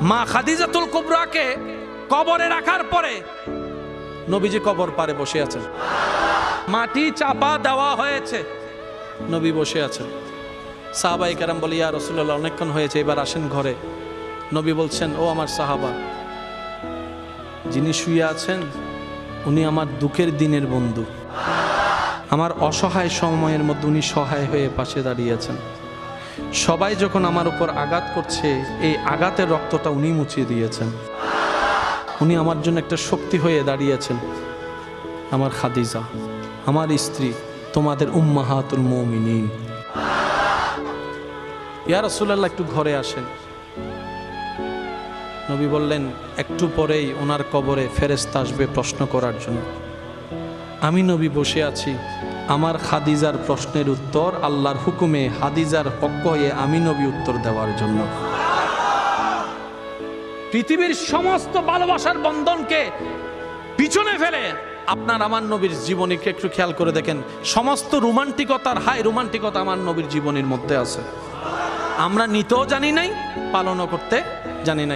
মা খাদিজাতুল কুবরাকে কবরে রাখার পরে নবীজি কবর পারে বসে আছেন, মাটি চাপা দেওয়া হয়েছে, নবী বসে আছেন। সাহাবায়ে কেরাম বলে, ইয়া রাসূলুল্লাহ, অনেকক্ষণ হয়েছে, এবার আসেন ঘরে। নবী বলছেন, ও আমার সাহাবা, যিনি শুয়ে আছেন উনি আমার দুঃখের দিনের বন্ধু, আমার অসহায় সময়ের মধ্যে উনি সহায় হয়ে পাশে দাঁড়িয়েছেন। সবাই যখন আমার উপর আঘাত করছে, এই আঘাতের রক্তটা উনি মুছিয়ে দিয়েছেন। উনি আমার জন্য একটা শক্তি হয়ে দাঁড়িয়েছেন। আমার খাদিজা, আমার স্ত্রী, তোমাদের উম্মাহাতুল মুমিনিন। ইয়া রাসূলুল্লাহ, একটু ঘরে আসেন। নবী বললেন, একটু পরেই ওনার কবরে ফেরেশতা আসবে প্রশ্ন করার জন্য। আমি নবী বসে আছি, আমার খাদিজার প্রশ্নের উত্তর আল্লাহর হুকুমে খাদিজার পক্ষ হয়ে আমি নবী উত্তর দেওয়ার জন্য। পৃথিবীর সমস্ত ভালোবাসার বন্ধনকে পিছনে ফেলে আপনার আমার নবীর জীবনীকে একটু খেয়াল করে দেখেন, সমস্ত রোমান্টিকতার হাই রোমান্টিকতা আমার নবীর জীবনের মধ্যে আছে। আমরা নিতেও জানি নাই, পালনও করতে জানি নাই।